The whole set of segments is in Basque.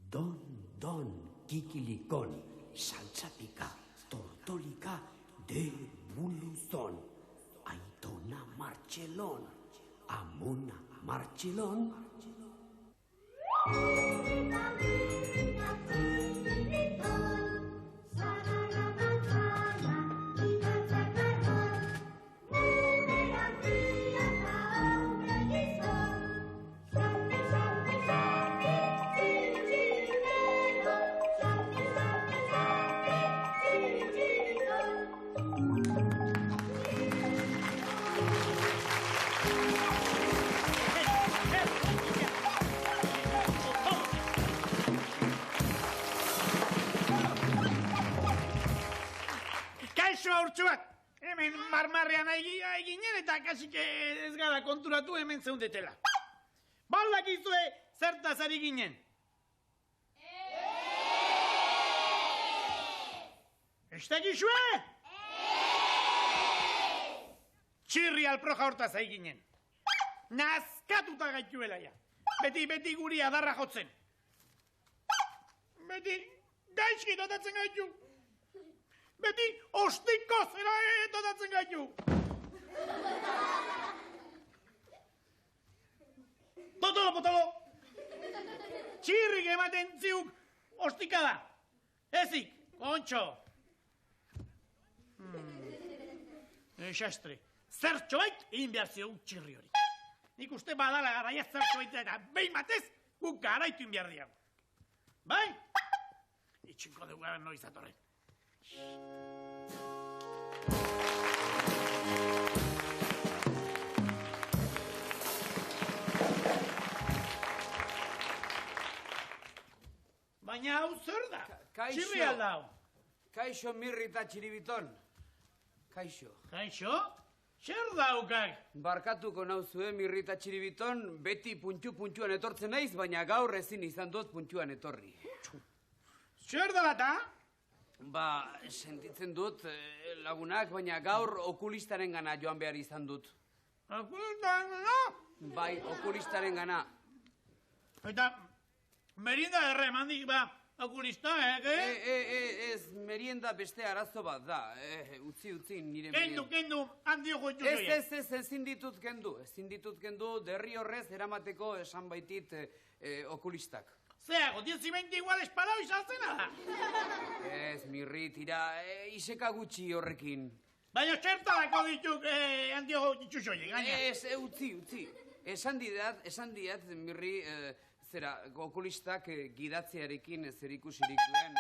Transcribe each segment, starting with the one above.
Don, kikilikon, saltzapika, tortolika, de buluzon, aitona martxelon, amona martxelon. Hortxuak, hemen marmarrean aiginen eta kasik ez gara konturatu hemen zeundetela. Baldak izue zertaz ari ginen? Ez dakizue? Txirri alproja hortaz ari ginen. Nazkatuta gaituela ja. Beti guri adarra jotzen. Beti gaizki dotatzen gaitu. Beti ostiko zera dotatzen gaitu. Potolo. Txirrik ematen ziuk ostika da. Ezik, kontxo. Esastre, zertxo bait egin behar ziuk txirri hori. Nik uste badala garaia zertxo bait eta behin batez guk garaitu egin behar diago. Bai? Itxinko dugu gara noiz atorren. Baina hau zer da? Txirri alda hau. Kaixo Mirri eta Txiribiton. Kaixo. Kaixo? Zer daukak? Barkatuko nauzue Mirri eta Txiribiton, beti puntuan etortzen naiz, baina gaur ezin izan dut puntuan etorri. Zer da eta? Ba, sentitzen dut lagunak, baina gaur okulistaren gana joan behar izan dut. Okulistaren gana? Bai, okulistaren gana. Eta, merienda erremandik ba, okulista, Ez, merienda beste arazo bat da. Utzi, nire merienda. Kendu, handio goitzu zoia. Ez, ezin ditut kendu, derri horrez eramateko esan baitit okulistak. Zeago, 10-20 igual espalau izaltzena da. Ez, Mirri, tira, iseka gutxi horrekin. Baina txertarako dituk handio goitzu zoia, gaina. Ez, utzi. Esan diat, Mirri, zera, okulistak gidatzearekin zerikusirik duen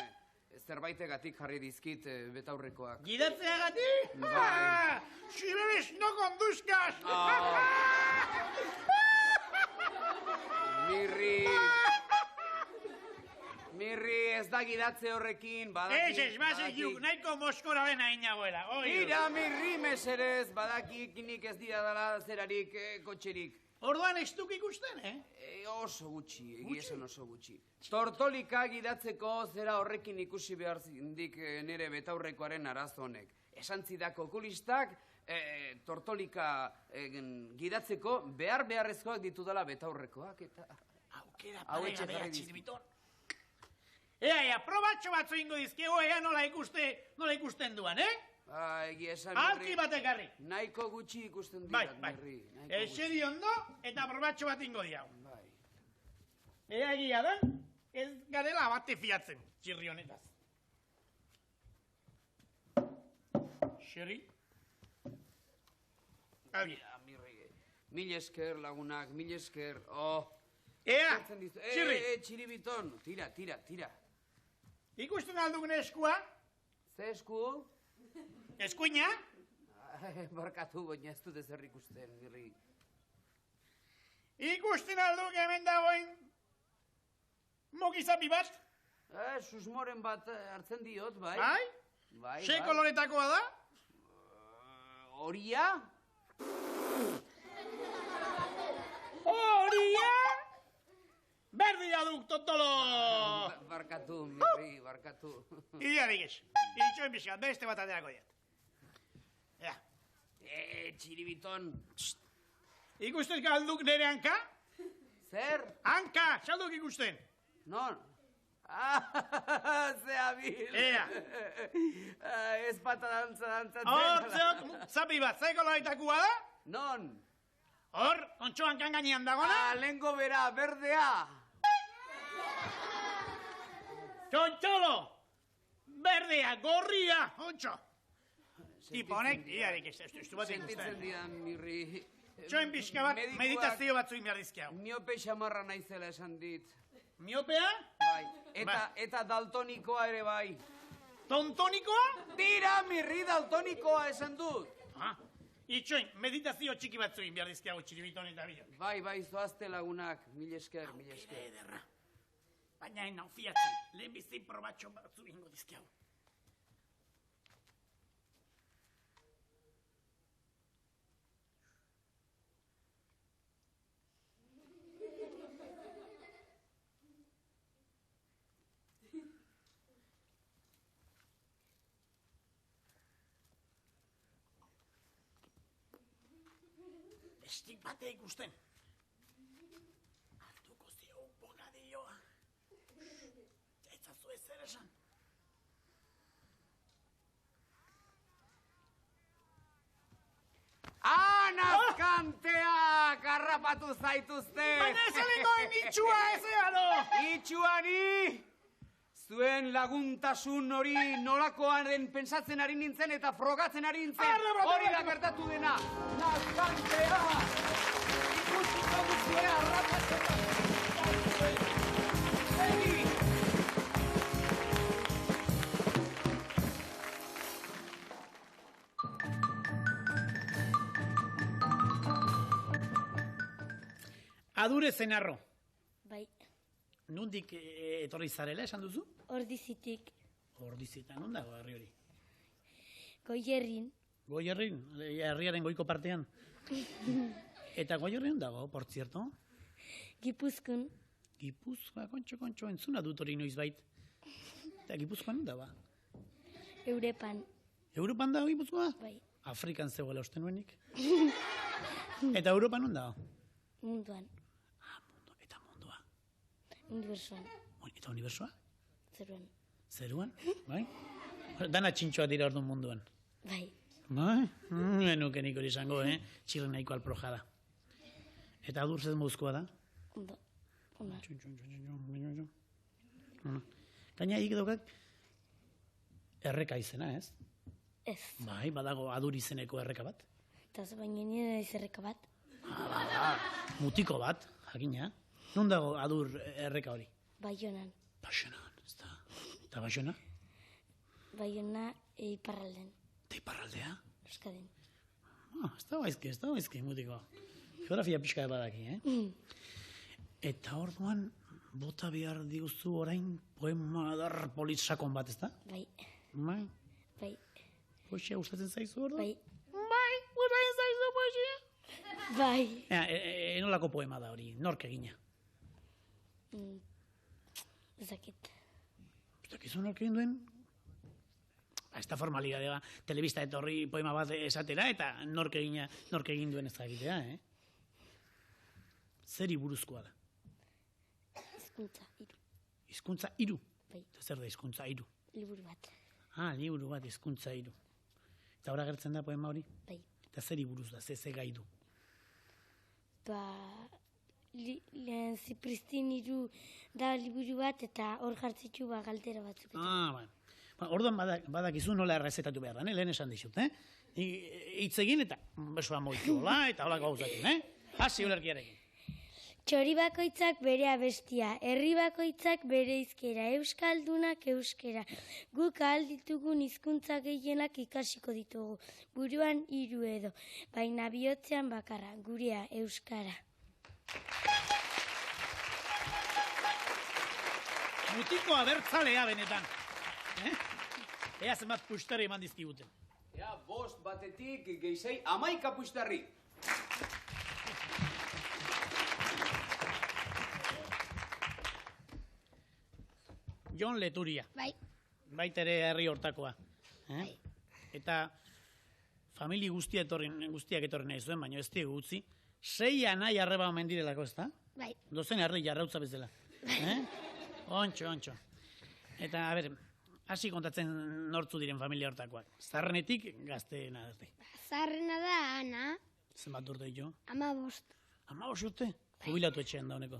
zerbaitegatik jarri dizkit betaurrekoak. Gidatzeagatik? Bai. Si bebes no conduzcas! Mirri, ez da gidatze horrekin, badakik... Ez, bazekiuk, nahiko moskoraren hain nagoela. Tira, Mirri, meserez, badakik nik ez dira dala zerarik, kotxerik. Orduan ez duk ikusten, Oso gutxi, egiesan oso gutxi. Tortolika gidatzeko zera horrekin ikusi behar zindik nire betaurrekoaren arazo honek. Esan zidak okulistak, tortolika gidatzeko beharrezkoak ditudala betaurrekoak, eta... Aukera paregabea, Txiribiton. Ea, probatxo batzu ingo dizkego, ea nola ikusten duan, Egia esan, Mirri. Alki batekarri. Nahiko gutxi ikusten dira, Mirri. Esedi ondo eta probatxo bat ingo diau. Bai. Ea egia da, ez garela bate fiatzen, txirri honetaz. Xerri? Algi. Mirri, mil esker lagunak, mil esker, Ea, txirri. Txiribiton, tira. Ikusten alduk eskua? Ze esku? Eskuina? Barkatu, baina ez dut ezer ikusten, Mirri. Ikusten alduk hemen dagoen mokizapi bat? Susmoren bat hartzen diot, bai. Bai? Bai. Se koloretakoa da? Horia? Horia? Berdila duk, totolo! Barkatu, Mirri, barkatu. Idearik ez. Itxoen bizkat, beste bat ateako diat. Ea. Txiribiton. Ikusten alduk nire hanka? Zer? Hanka, salduk ikusten. Non? Zea bil. Ea. Ez pata dantzatzen. Hortzeok, zapi bat, zaiko loaitakua da? Non? Hor, kontxoan kanganean dagona? Lengo bera, berdea. Txontxolo! Berdea, gorria, ontxo. Tipo honek, iarik ez bat Sentitzen ikusten. didan, mirri. Txoen pixka bat, meditazio batzuin behar dizkiau. Miope xamarra naizela esan dit. Miopea? Bai. Bai. Eta daltonikoa ere bai. Tontonikoa? Tira, mirri, daltonikoa esan dut. Itxoin, meditazio txiki batzuin behar dizkiau txiribiton eta bilo. Bai, zoazte lagunak. Mil esker. Ederra. Baina enau fiatzen, lehen bizi probatxo batzu ingo dizkiau. Estik bate ikusten. Hartuko zio bokadilloa. Zaitzazu ez zer esan. Nazkanteak harrapatu zaituzte. Baina esalengoen itxua ez eano! Itxuani! Zuen laguntasun hori nolakoan den pensatzen ari nintzen eta frogatzen ari nintzen. Hori da gertatu dena. Nazkantea! Ikusiko duzue harrapatzen. Egi! Adure zenarro. Bai, Nundik etorri zarela esan duzu? Ordizitik, Ordizita, non dago herri hori? Goierrin, Goierrin, herriaren goiko partean. Eta Goierrin dago, por cierto? Gipuzkoan, Gipuzkoa, kontxo, entzuna dut hori noiz bait. Eta Gipuzkoan dago. Eurepan, Europan dago Gipuzkoa? bai, Afrikan zegoela uste nuenik. Eta Europan non dago? munduan, Eta mundua. unibersoan, Eta unibersoa? zeruan, Zeruan? Bai? Dana txintxoa dira orduan munduan. bai, Bai? Nuke nik hori izango, Txirren nahiko alprojada. Eta adur zez mozkoa da? ondo, ona, Gaina hik daukak erreka izena, ez? ez, Bai, badago adur izeneko erreka bat. eta baina nire izerreka bat, Mutiko bat, jakina. Non dago adur erreka hori? Baionan, Baixonan, ez da. Eta Baixona? Baiona iparralden, Eta iparraldea? Euskadin, Ez da baizki, mutiko. Geografia pixka badaki, Eta orduan, bota behar diguzu orain poema dar politsakon bat, ez da? bai, Bai? bai, Poesia gustatzen zaizu orduan? bai, Bai, gustatzen zaizu poesia? bai, Enolako poema da hori, nork egina? ezakit, Ez dakizu nork egin duen? Ez da formalidadea, telebista etorri poema bat esatera, eta nork egin duen ez dakitea, Zeri buruzkoa da? hizkuntza, hiru, Hizkuntza hiru. bai, Eta zer da hizkuntza hiru? liburu bat, Liburu bat hizkuntza hiru. Eta ora gertzen da poema hori? bai, Eta zeri buruz da, ze gai du? ba, lehen Zipristin hiru da liburu bat eta hor jartzitzu ba galdera batzuk. Bai. Orduan badakizu nola errezetatu behar da, lehen esan dizut, hitz egin eta besoa moitu, eta holako gauzakin, Hasi ulerkiarekin. Txori bakoitzak bere abestia, herri bakoitzak bere hizkera, euskaldunak euskera. Guk ahal ditugun hizkuntza gehienak ikasiko ditugu, buruan hiru edo, baina bihotzean bakarra, gurea euskara. Mutiko abertzalea benetan. Ea zenbat pustari eman dizkiguten. Ea, 5 batetik geizei 11 pustarri. Jon Leturia. Bai, Baita ere herri hortakoa. Eta famili guztiak etorri nahi zuen, baina ez diegu utzi. 6 anai arreba omen direlako, ez da? bai, Dozen herri jarrautza bezala. Ontxo. Eta, a ber, hasi kontatzen nortzu diren familia hortakoak. Zarrenetik gazteena arte. Zaharrena da Ana, Zenbat urte ditu? 15. 15 urte? Jubilatu etxean dauneko.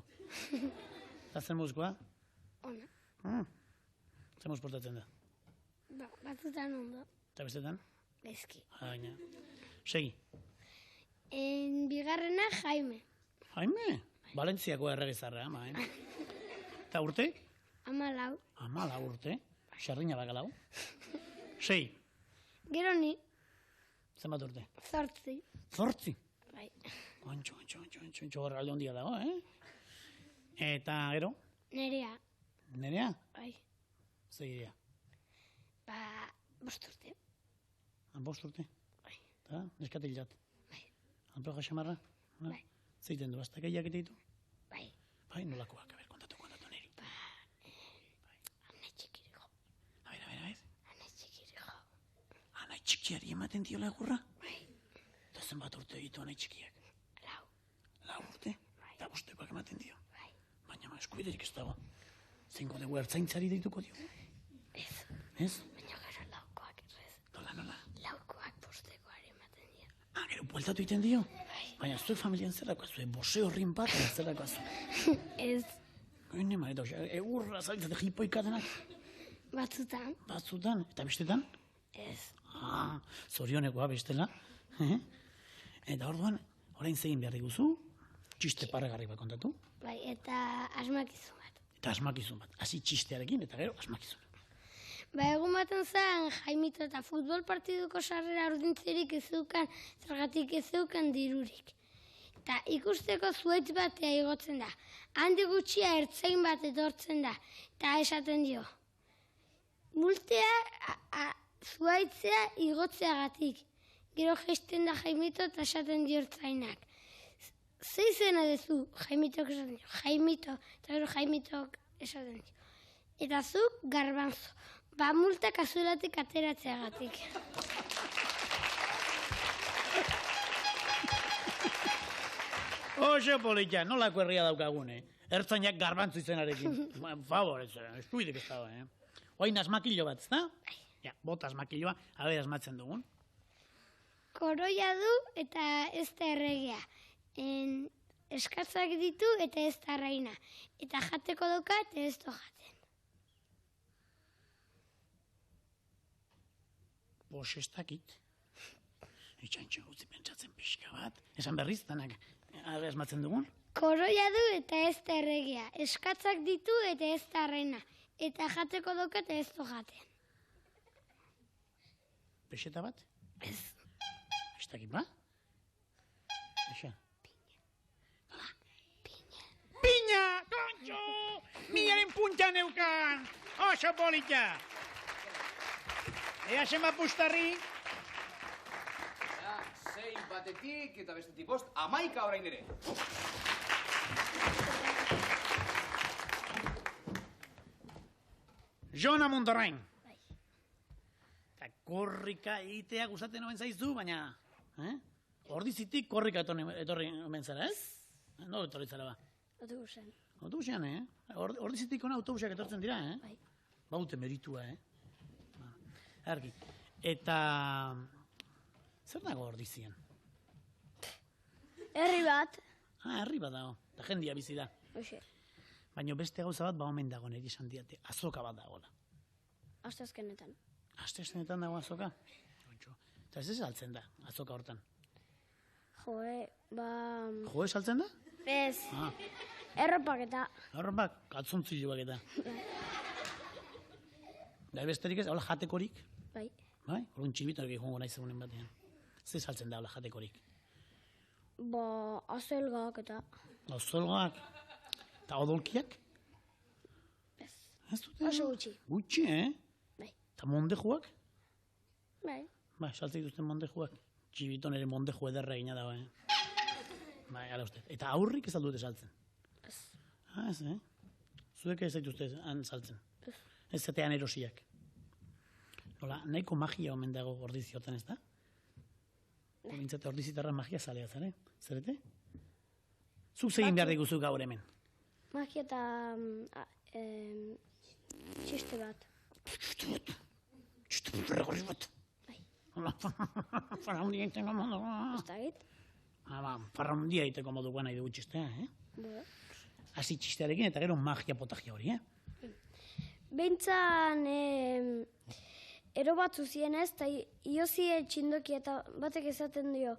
Eta zen muzkoa? Ona. Zen muz portatzen da. Batzutan ondo. Eta bestetan? Bezki. Baina. Segi. Bigarrena Jaime. Jaime? Valentziako erregezarra, ama, Eta urte? 14. 14 urte. Sardina bakalau. 6. Gero ni, Zenbat urte? 8. 8. Bai. Ontxo, horralde hondia dago, Eta, gero? Nerea. Nerea? Bai. Zegirea. 5 urte. 5 urte? Bai. Eta, neskatil jat? Bai. Anproja xamarra? Bai. Zeiten du, azta gehiak ditu? Bai. Bai, nolakoak, a ber, kontatu niri. Ana txikirigo. A ber. Ana txikirigo. Anai txikiari ematen diola egurra? Bai. Eta zenbat urte ditu anai txikiak? 4. 4 urte? Eta bostekoak ematen dio? Bai. Baina eskubiderik ez dago. Zeingo dugu ertzaintzari deituko dio? Ez. Ez? Baina gero 4koak errez. Nola? 4koak bostekoari ematen dira. Gero bueltatu egiten dio? Baina zuek familian zerako zuen, bose horrin bat, zerako zuen. Ez. Gine ma, eta egurra zabiltzate jipoikadenak. Batzutan. Eta bestetan? Ez. Zorionekoa bestela. Eta orduan, orain zegin behar diguzu, txiste parregarri bat kontatu. Bai, eta asmakizun bat. Eta asmakizun bat. Hasi txistearekin, eta gero asmakizun. Egun baten zen, Jaimito eta futbol partiduko sarrera ordintzerik ez zeukan, zergatik ez zeukan dirurik. Eta ikusteko zuaitz batea igotzen da. Handi gutxia ertzain bat etortzen da. Eta esaten dio. Multea zuaitzea igotzeagatik. Gero geisten da Jaimito eta esaten dio ertzainak. Ze izena dezu? Jaimitok esaten dio. Jaimito. Eta gero Jaimitok esaten dio. Eta zuk garbanzo. Multa kazuelatik ateratzeagatik. Oso polita, nolako herria daukagun, Ertzainak garbantzu izenarekin. Favor, eskuidik ez dago, Oain asmakilo bat, ezta? Ja, bota asmakiloa, aber asmatzen dugun. Koroia du eta ez da erregea. Eskatzak ditu eta ez da raina. Eta jateko doka eta ez do jaten. Bos ez dakit. Itxantxo gutzi pentsatzen pixka bat. Esan berriz, danak, aber asmatzen dugun. Koroia du eta ez da erregea. Eskatzak ditu eta ez da raina. Eta jateko doka eta ez do jaten. Pexeta bat? Ez. Ez dakit, ba? Eixa. Piña! Tontxo! Milaren punta neukan! Oso polita! Ea zenbat pustarri? 6 batetik eta bestetik 5, 11 orain ere. Jona Mundarrain. Eta korrika egitea gustatzen omen zaizu, baina... Ordizitik korrika etorri omen zara, ez? No etorri zara ba? Autobusean. Autobusean, Ordizitik ona autobusak etortzen dira, Bai. Baute meritua, Argi. Eta... Zer dago Ordizian? Herri bat. Herri bat dago. Eta jendia bizi da. Hoxe. Baina beste gauza bat ba omen dago niri esan diate. Azoka bat dagoela. Asteazkenetan. Asteazkenetan dago azoka? Eta ez saltzen da, azoka hortan. Jo, saltzen da? Ez. Erropak eta. Erropak, kaltzontzilloak eta. Da besterik ez, hola jatekorik? Bai. Bai? Horren txibitorik joango nahi zegoenen batean. Ze saltzen da hola jatekorik? Azelgak eta. Azelgak? Eta odolkiak? Ez. Ez dute? Oso gutxi. Gutxi, Bai. Eta mondejuak? Bai. Bai, saltzen dituzten mondejuak. Txibiton ere mondeju ederra egina dago, Bai, ala uste. Eta aurrik ez aldute saltzen? Ez. Ez, Zuek ez zaituzte han saltzen? Ez. Ez zatean erosiak. Nola, nahiko magia omen dago ordiziotan, ez da? Bintzate ordizitarra magia zalea zare? Zerete? Zuk zegin behar diguzu gaur hemen. Magia eta txiste bat. Txiste berregorri bat. Bai. Hola, farra hundia egiteko modu. Ez da git? Farra hundia egiteko moduko nahi dugu txistea, Bo. Hasi txistearekin eta gero magia-potagia hori, Behintzan, ero batzu zien ez, eta iozie txindoki eta batek esaten dio,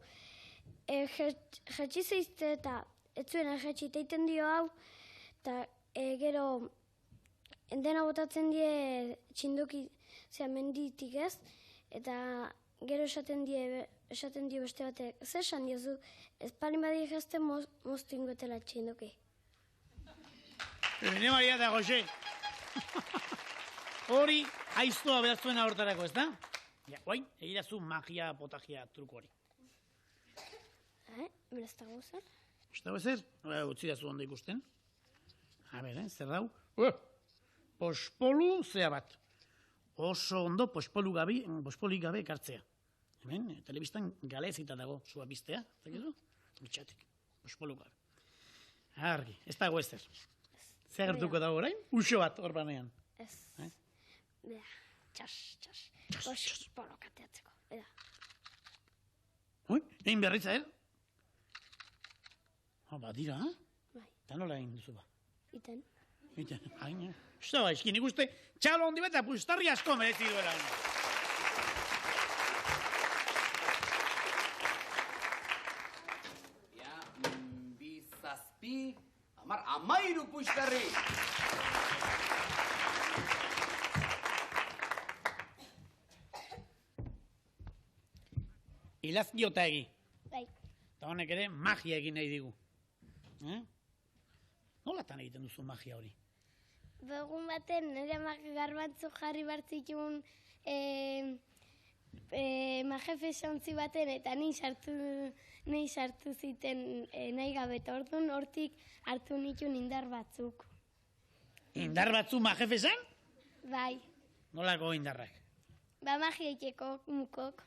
jetxi zeizte eta ez zuen jetxi teiten dio hau, eta gero dena botatzen die txindoki zea menditik ez, eta gero esaten dio beste batek, zer esan diozu, ez palin badi jazten moztu ingoetela txindoki. Bine Maria eta Jose. Hori aiztoa behar zuena hortarako, ez da? Ja, guain, egirazu magia-potagia truko hori. Beraz dago zer? Ez dago ezer? Utzi da zu ondo ikusten. A ber, zer dau? Pospolu zea bat. Oso ondo pospolik gabe ekartzea. Hemen, telebistan galezita dago zua biztea, zakizu? Bitxatik, pospolu gabe. Argi, ez dago ezer. Zer gertuko dago orain? Uxo bat hor banean. Ez. Bera, txas. Pospolo kateatzeko. Eda. Egin berritza, Badira, Bai. Eta nola egin duzu ba? Iten. Hain, ez da eskin ikuste, txalo hondi bat eta pustarri asko merezi duela. Ja, bizazpi, amairu pustarri! Ilazkiota egi. Bai. Eta honek ere magia egin nahi digu. Nolatan egiten duzu magia hori? Begun baten nire garbantzu jarri bartzitun majefe sontzi baten eta nahi sartu ziten nahi gabe. Eta orduan hortik hartu nituen indar batzuk. Indar batzu majefe zen? Bai. Nolako indarrak? Ba magia iteko mukok.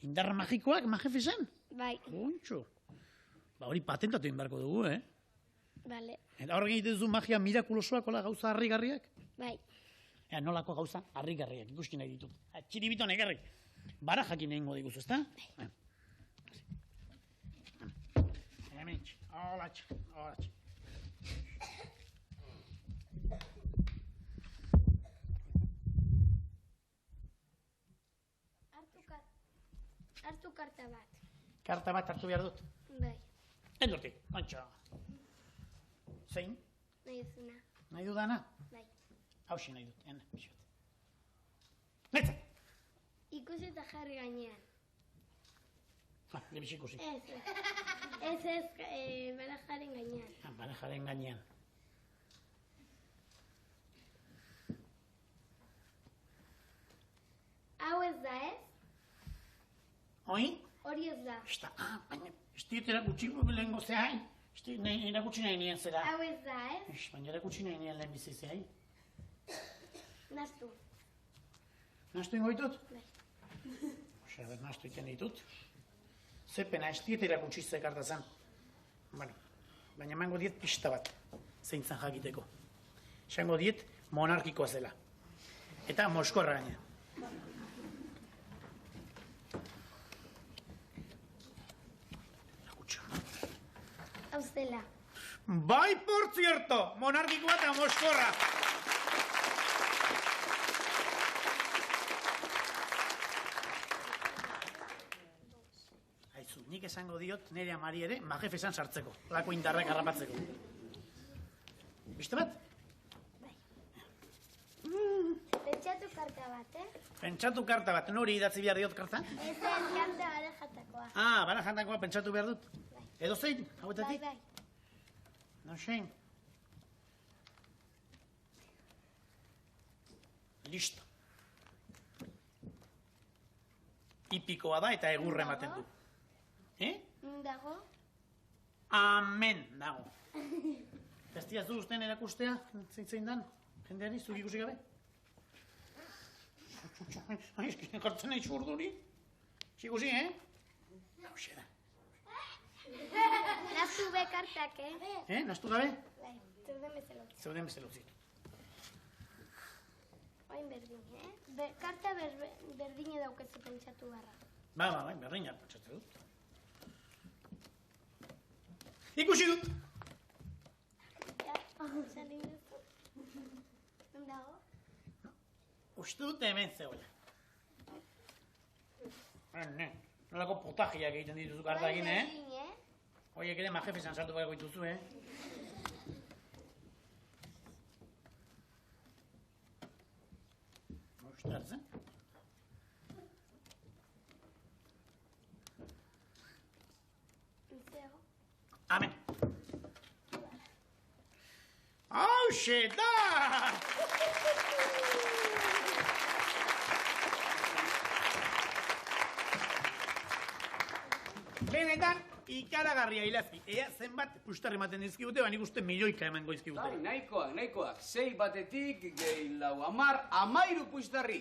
Indar magikoak majefe zen? Bai. Ontxo. Ba hori patentatu inbarko dugu, Bale. Eta horrek egiten duzu magia mirakulosoak, hola gauza harrigarriak? Bai. Nolako gauza harrigarriak, ikuski nahi ditut. Txiribito negarrik. Bara jakin egingo diguzu, ezta? Bai. Hementx, holatx. Hartu karta bat. Karta bat hartu behar dut. Bai. Endurtik, kontxo. Zein? Nahi duzuna. Nahi dudana? Bai. Hauxi nahi dut, pixot. Netzak! Ikusi eta jarri gainean. Lebix ikusi. Ez, barajaren gainean. Barajaren gainean. Hau ez da, ez? Hoi? Hori ez da. Baina, ez diet erakutsi lehengo zehain. Erakutsi nahi nien zera. Hau ez da, ez? Baina erakutsi nahi nien lehen bizi zehain. Naztu. Nastu ingo ditut? Bai. Nastu iten ditut. Zepena, ez diet erakutsi zekarta zen. Baina emango diet pista bat, zeintzan jakiteko. Esango diet monarkikoa zela. Eta Moskorra gaina. Hau zela. Bai, por cierto, monarkikoa eta Moskorra. Aizu, nik esango diot nire amari ere majefesan sartzeko, lako indarrek harrapatzeko. Biste bat? Bai. Pentsatu karta bat, Pentsatu karta bat, nori idatzi behar diot karta? Ez karta barajatakoa. Barajatakoa pentsatu behar dut? Edo zein, hauetatik? Bai. No zein. Listo. Ipikoa da eta egurre ematen du. Dago? Amen dago. Ez diazu usten erakustea, zein dan, jendeari, zuk ikusi gabe? Eskin jartzen nahi zurduri. Ikusi, Hauxe da. Naztu be kartak, Naztu gabe? Bai, zeuden bezalotzi. Zeuden bezalotzi. berdin, Karta berdine daukezu pentsatu barra. Bai, berdina pentsatu dut. Ikusi dut! Salin duzu. Non dago? Uste dut hemen zegoela. Nolako potajiak egiten dituzu kartakin, Oiek ere majefesan sartu baiko dituzu, Ostras, Zego. Amen. Hauxe da! Benetan, ikaragarria ilazki. Ea zenbat pustar ematen dizkigute, nik uste milioika emango dizkigute. Bai, nahikoak. 6 batetik, gehi lau 10, 13 pustarri.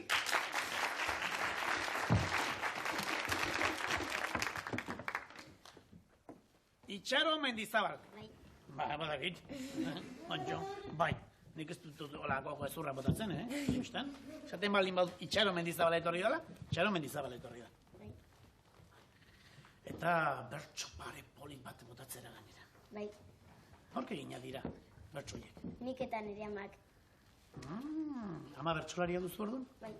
Itxaro Mendizabal. Bai. Badakit. Ontxo, bai. Nik ez dut olako ezurra botatzen, Bistan? Zaten baldin badu Itxaro Mendizabala etorri dela, Itxaro Mendizabala etorri da. Bai. Eta bertso pare polit bat botatzera gainera. Bai. Horke gina dira, bertsoiek. Nik eta nire amak. Ama bertsolaria duzu orduan? Bai.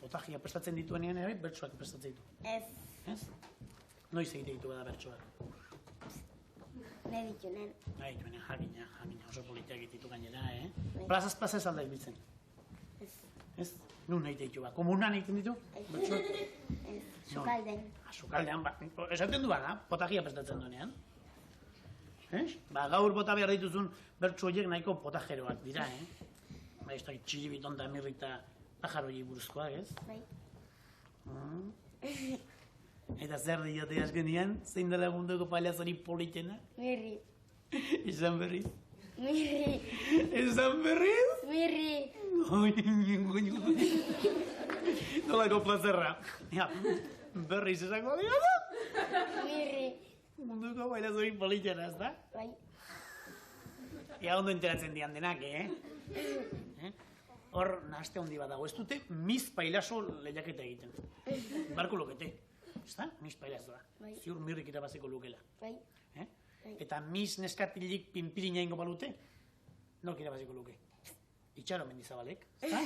Potajia prestatzen dituenean ere, bertsoak prestatzen ditu. Ez. Ez? Noiz egite ditu bada bertsoak. Nahi ditunen. Nahi dituenean, jakina, oso politeak ditu gainera, Plazaz ez alda ibiltzen. Ez. Ez? Nun nahi ditu ba? Komunan egiten ditu? Bertsoak? Ez. Sukalden. Sukaldean, esaten du bada, potajia prestatzen duenean. Gaur bota behar dituzun bertso horiek nahiko potajeroak dira, Ez da, txilibiton da mirrita pajaroi buruzkoak, ez? Bai. Eta zer diote azkenean, zein dela munduko paliazori politena? Mirri. Izan berriz? Mirri. Izan berriz? Mirri. Nolako plazerra. Berriz esango dira da? Mirri. Munduko paliazori politena, ez da? Bai. Ia ondo enteratzen dian denak, Hor, nahaste handi bat dago, ez dute Miss Pailazo lehiaketa egiten. Barko lokete, ez da? Miss Pailazo da. Bai. Ziur mirrik irabaziko lukela. Bai. Eta Miss Neskatilik pinpirina ingo balute, nok irabaziko luke. Itxaro Mendizabalek, ez da?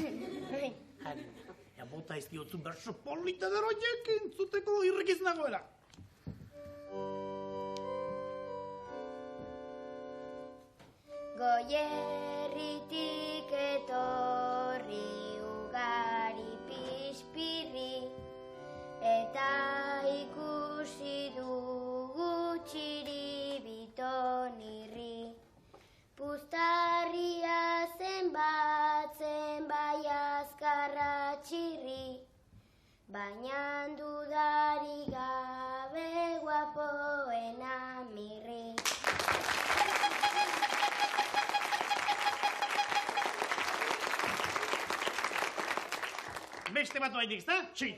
Bai. Harina. Ea bota izkiotzu berso polita deroiek entzuteko irrikiz nagoela. Goierritik etorri ugari pixpirri, eta ikusi dugu txiribiton irri. Puztarria zenbat bai azkarra txirri, baina dudari gabe guapoena mirri. Beste bat baitik, ez da? Txi!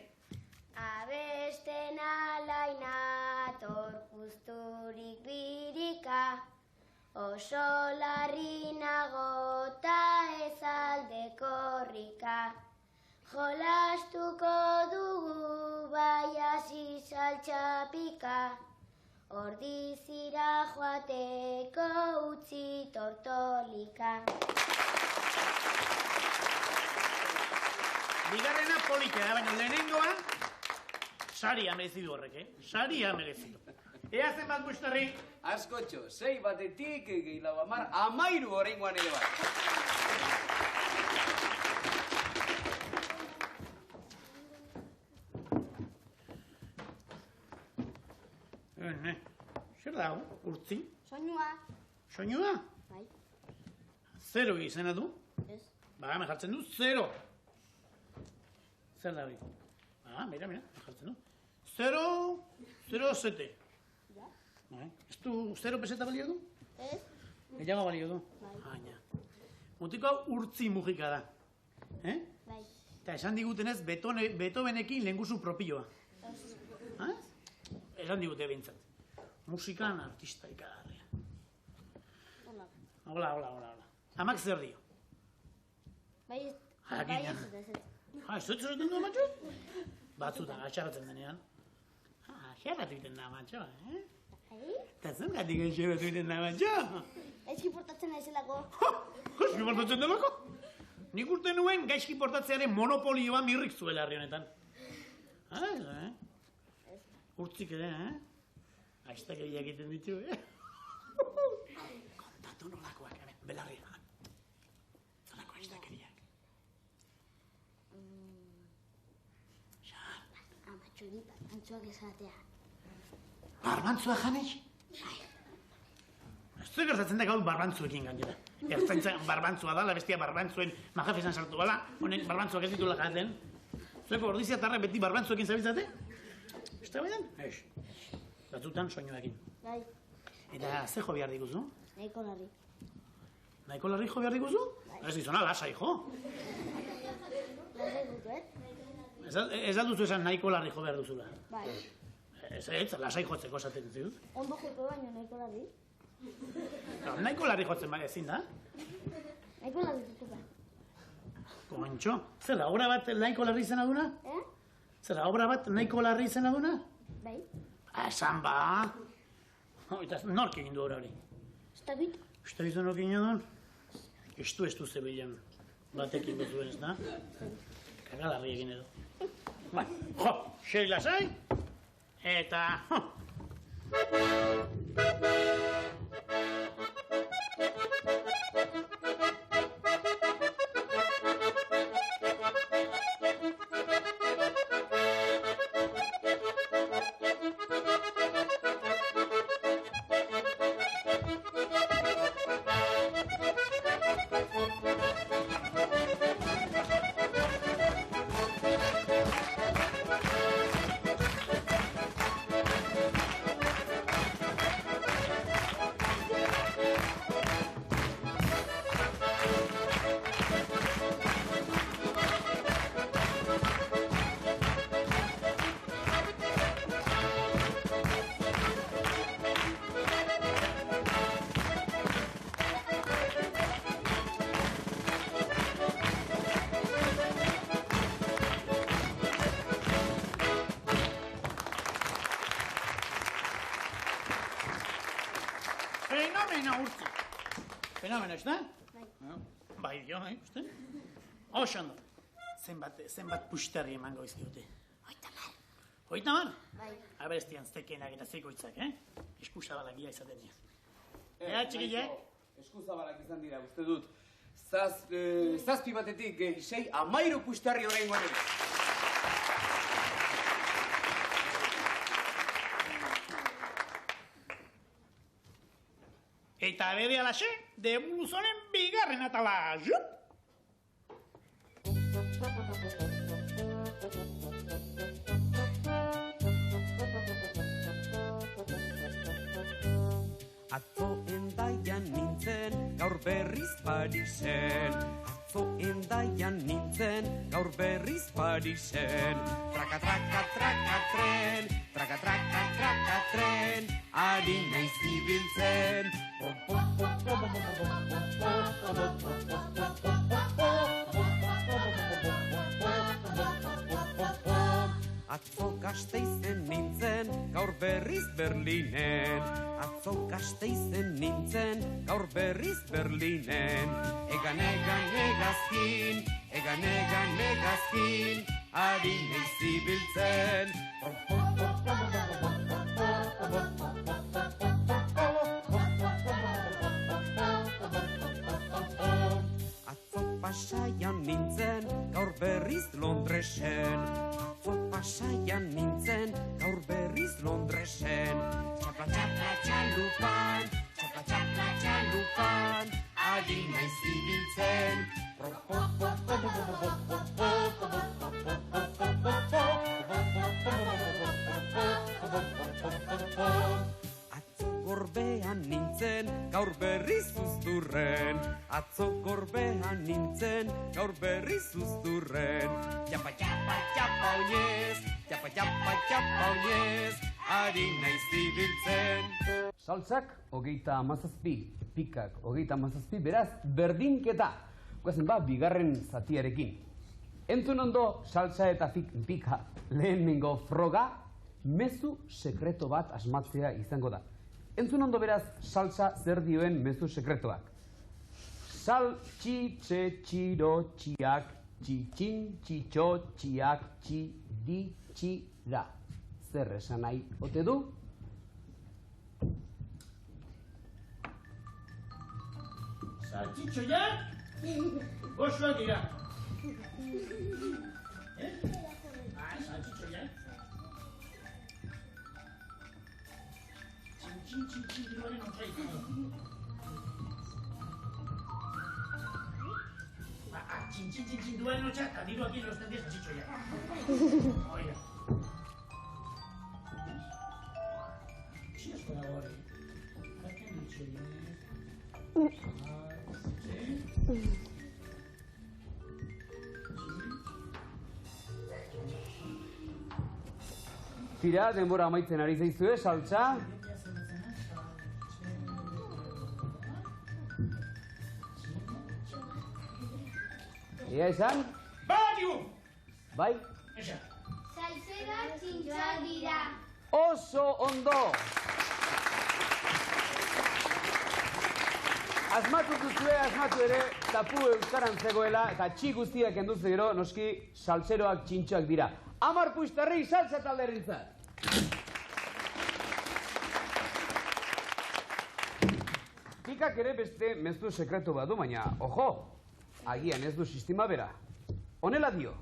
Abesten alainator kusturik birika, oso larri nagota ez aldekorrika. Jolastuko dugu bai hasi saltxapika, ordizira joateko utzi tortolika. Bigarrena politea, baina lehenengoa, saria merezidu horrek, Saria merezidu. Ea zenbat bustarri? Askotxo, 6 batetik, gehi lau 10, 13 oraingoan ere bat. Zer dago, urtzi? Soinua. Soinua? Bai. 0 izena du? Ez. Hemen jartzen du 0. Zer da hori? Mira, jartzen du. 0, 0, 7. Ja? Ez du 0 peseta balio du? Ez. Gehiago balio du? Bai. Mutiko hau urtzi mugika da. Bai. Eta esan digutenez Beethovenekin lehenguzu propioa. Esan digute behintzat. Musikan artista ikagarria. Hola. Amak zer dio? Bai, Jakinan. ez. Ez dut zerretan du, amatxo? Batzutan, atxarratzen denean. Atxarratu egiten da, amatxo, Eta zengatik atxarratu egiten da, amatxo? Gaizki portatzen naizelako. Gaizki portatzen delako? Nik urte nuen gaizki portatzearen monopolioa mirrik zuela herri honetan. Urtzik ere, Aiztak egiten ditu, Kontatu nolakoak, belarri. Zolako aiztakeriak. Amatxori, barbantzuak esatea. Barbantzua janez? Ez du gertatzen da gaur barbantzuekin gainera. Ertzaintza barbantzua da, la bestia barbantzuen majafesan sartu bala, honek barbantzuak ez ditula jaten. Zueko ordizia tarra beti barbantzuekin zabitzate? Ez da baidan? Ez. Batzutan soinuekin. Bai, Eta ze jo behar diguzu? nahiko larri. Nahiko larri jo behar diguzu? Ez dizona, lasai jo. Lasai gutu, Ez alduzu esan nahiko larri jo behar duzula. Bai. Ez, lasai jotzeko esaten zidut. Ondo joko baino nahiko larri. Nahiko larri jotzen bai ezin da. Nahiko larri dituta. Kontxo, zer da, obra bat nahiko larri izena duna? Zer da, obra bat nahiko larri izena duna? Bai. Esan ba. Eta nork egin du obra hori? Ez da bit. Ez da bizan nork egin duen? Estu zebilen batekin bezuen ez da? Kagalarri egin edo. Bai, jo, xeri lasai. Eta, fenomena urtzi. Fenomena, ez da? Bai, jo, uste? Osan da. Zenbat pustarri emango izkiute. 30. 30? Bai. Aberestian zekenak eta zekoitzak, Eskuzabalak ia izaten dira. Ea, txikilek? Eskuzabalak izan dira, uste dut. Zazpi batetik 13 pustarri oraingoan ere. Eta bere alaxe, debuluzonen bigarren atala. Jup! Atzo endaian nintzen, gaur berriz Parisen. Atzo endaian nintzen, gaur berriz Parisen. Traka, traka, traka, tren, traka, traka, traka, tren, ari naiz ibiltzen. Atzo Gasteizen nintzen, gaur berriz Berlinen. Atzo Gasteizen nintzen, gaur berriz Berlinen. Egan egazkin, ari naiz ibiltzen. Atzo Pasaian nintzen, gaur berriz Londresen. Atzo Pasaian nintzen, gaur berriz Londresen. Txapla, txapla, txalupan, txapla, txapla, txalupan, ari naiz ibiltzen. Atzo Gorbean nintzen, gaur berriz Uzturren. Atzo Gorbean nintzen, gaur berriz Uzturren. Txapa, txapa, txapa oinez, txapa, txapa, txapa oinez, ari naiz ibiltzen. Saltzak 37, pikak 37, beraz, berdinketa. Guazen bigarren zatiarekin. Entzun ondo salsa eta pika lehenengo froga, mezu sekreto bat asmatzea izango da. Entzun ondo beraz salsa zer dioen mezu sekretoak. Sal, txi, txe, txiro, txiak, txitxin, txitxo, txiak, txi, di, txi, da. Zer esan nahi ote du? Saltxitxoiak, gozoak dira. Saltxitxoiak. Txin, diruaren otra izan. Txin, duaren otxa, eta diru aquí los tendies saltxitxoiak. Oiga. Txiesko dago hori. Haken ditxoiak. Tira, denbora amaitzen ari zaizue, saltza. Ea esan? Badiu! Bai? Esan. Salsera txintxoak dira. Oso ondo! Asmatu ere, tapu euskaran zegoela, eta txi guztiak enduze gero, noski, saltzeroak txintxoak dira. 10 puistarri saltza talderentzat! Pikak ere beste mezu sekretu badu, baina, ojo, agian ez du sistema bera. Honela dio,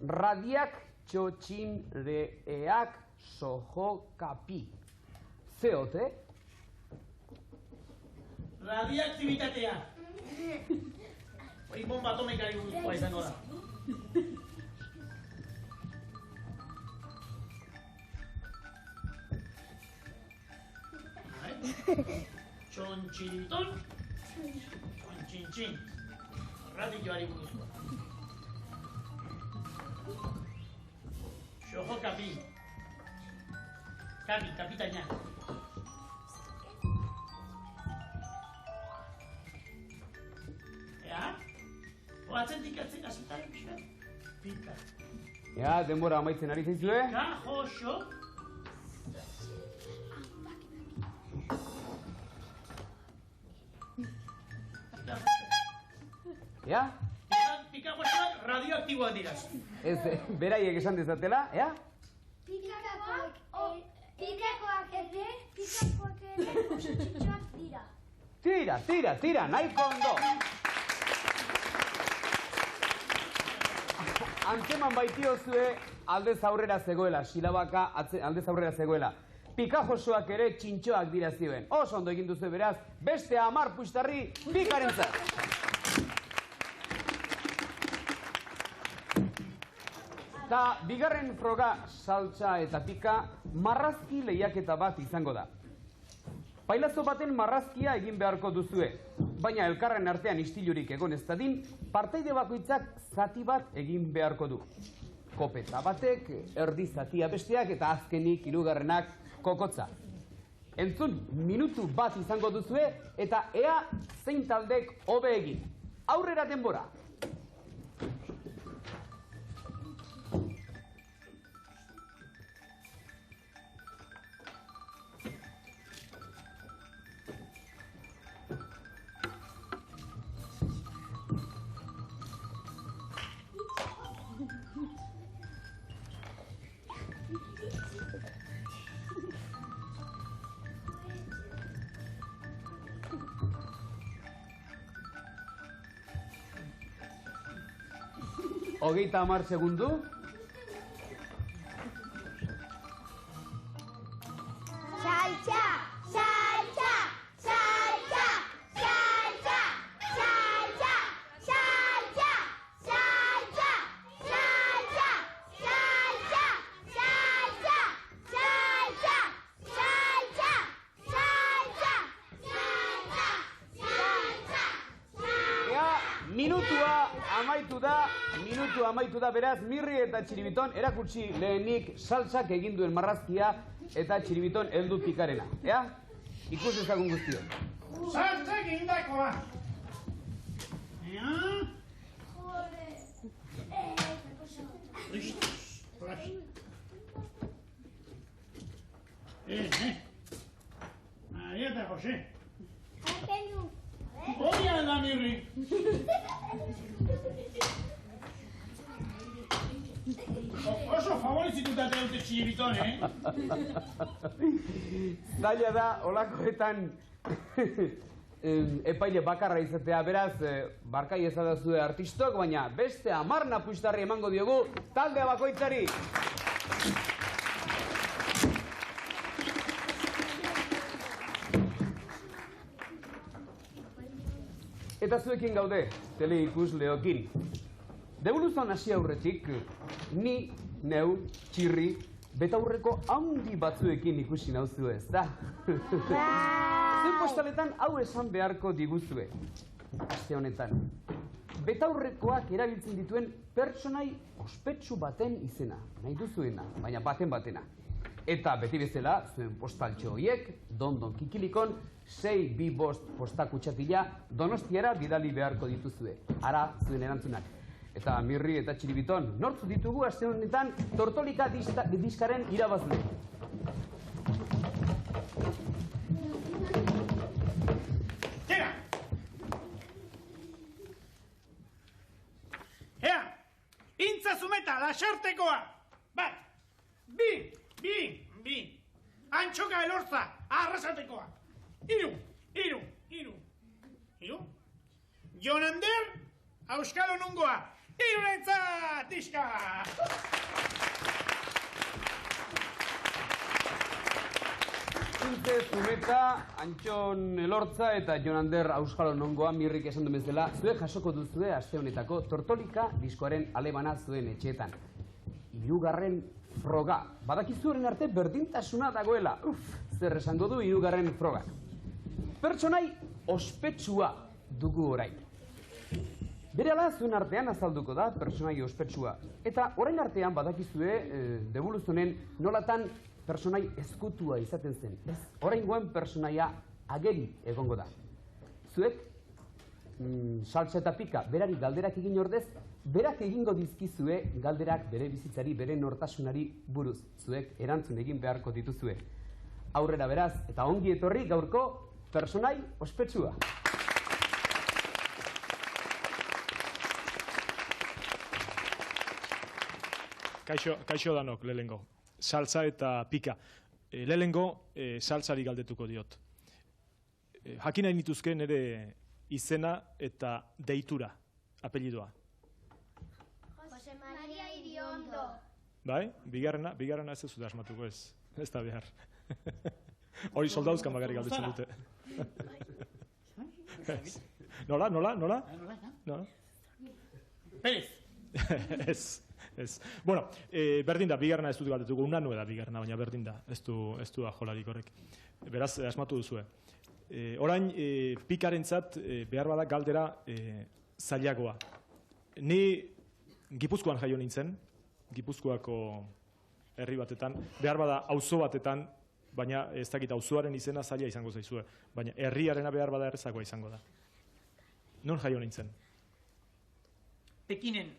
radiak txotxin reeak soho kapi. Zeote? Radiaktibitatea. Hori bomba atomikari buruzkoa izango da. Txontxinton, txontxintxin. Radioari buruzkoa. Soho kapi. Kapitaina. Atzentik azitaren pixka. Pika. Ja, denbora amaitzen ari zaizue. Pika, joxo. Ja? Pika joxoak radioaktiboak diraz. Ez, beraiek esan dezatela, ja? Pikakoak ere oso txintxoak dira. Tira, nahiko ondo. Antzeman baitiozue aldez aurrera zegoela, silabaka aldez aurrera zegoela. Pika josoak ere txintxoak dira zioen. Oso ondo egin duzu beraz, beste 10 puistarri pikarentzat. Eta bigarren froga saltza eta pika marrazki lehiaketa bat izango da. Pailazo baten marrazkia egin beharko duzue, baina elkarren artean istilurik egon ez dadin, partaide bakoitzak zati bat egin beharko du. Kopeta batek, erdi zatia besteak eta azkenik hirugarrenak kokotza. Entzun, minutu bat izango duzue eta ea zein taldek hobe egin. Aurrera denbora! Hogeita 10 segundu. Saltza, saltza, saltza, saltza, saltza, saltza, saltza, saltza, saltza, saltza, saltza, saltza, saltza, saltza, saltza. Ea, minutua amaitu da beraz, Mirri eta Txiribiton erakutsi lehenik saltsak egin duen marrazkia eta Txiribiton heldu pikarena. Ea? Ikus ezagun guztio. Saltzak egindakoa. Listos. Por aquí. Ahí está, José. Oye, la Mirri. Oso favorizituta dute txibiton, Zaila da, olakoetan epaile bakarra izatea, beraz, barkai ezadazue artistok, baina beste 10 napuistarri emango diogu talde bakoitzari. Eta zuekin gaude, teleikusleokin. Debuluzon hasi aurretik, ni, neu, txirri, betaurreko handi batzuekin ikusi nauzu ez da. Zuen postaletan hau esan beharko diguzue. Aste honetan, betaurrekoak erabiltzen dituen pertsonai ospetsu baten izena. Nahi duzuena, baina baten batena. Eta beti bezala, zuen postaltxo horiek, Dondon Kikilikon, 625 postakutxatila Donostiara bidali beharko dituzue. Ara, zuen erantzunak. Eta Mirri eta Txiribiton, nortzu ditugu aste honetan Tortolika diskaren irabazle. Tira! Ea, intza zumeta, lasartekoa! Bat, bi, antxoka elortza, arrasatekoa! Iru! Jonander, Auskalo nungoa! Irurentzat, diska! Intze Zumeta, Antxon Elortza eta Jonander Auskalo nongoa Mirrik esan duen bezala, zuek jasoko duzue aste honetako Tortolika diskoaren alebana zuen etxeetan. 3. froga. Badakizuren arte berdintasuna dagoela. Zer esango du 3. froga. Pertsonai ospetsua dugu orain. Berehala zuen artean azalduko da pertsonai ospetsua. Eta orain artean badakizue Debuluzonen nolatan pertsonai ezkutua izaten zen. Ez, oraingoan pertsonaia ageri egongo da. Zuek, Saltza eta Pika berari galderak egin ordez, berak egingo dizkizue galderak bere bizitzari, bere nortasunari buruz. Zuek erantzun egin beharko dituzue. Aurrera beraz, eta ongi etorri gaurko pertsonai ospetsua. Kaixo danok, lehengo. Saltza eta Pika. Lehengo, saltzari galdetuko diot. Jakin nahi nituzke nire izena eta deitura, apellidoa. Jose Maria Iriondo. Bai? Bigarrena ez dut asmatuko ez. Ez da behar. Hori soldauzkan bakarrik galdetzen dute. Nola? Pérez. Ez. Bueno, berdin da, bigarrena ez dut galdetuko, unanue da bigarrena, baina berdin da, ez du ajolarik horrek. Beraz, asmatu duzue. Orain, Pikarentzat behar bada galdera zailagoa. Ni Gipuzkoan jaio nintzen, Gipuzkoako herri batetan, behar bada auzo batetan, baina ez dakit auzoaren izena zaila izango zaizue, baina herriarena behar bada errezagoa izango da. Non jaio nintzen? Pekinen.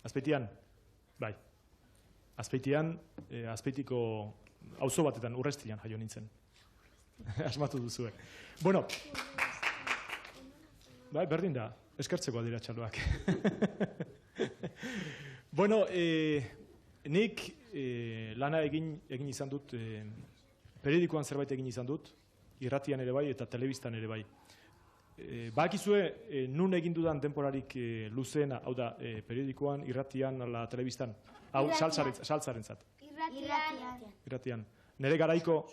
Azpeitian? Bai. Azpeitian, Azpeitiko auzo batetan, Urrestian jaio nintzen. Asmatu duzue. Bueno, bai, berdin da, eskertzeko dira txaloak. Bueno, nik lana egin izan dut, periodikoan zerbait egin izan dut, irratian ere bai eta telebistan ere bai. Bakizue, nun egin dudan denporarik luzeena, hau da, periodikoan, irratian, ala telebistan, hau saltzaren zat. Irratian. Nere garaiko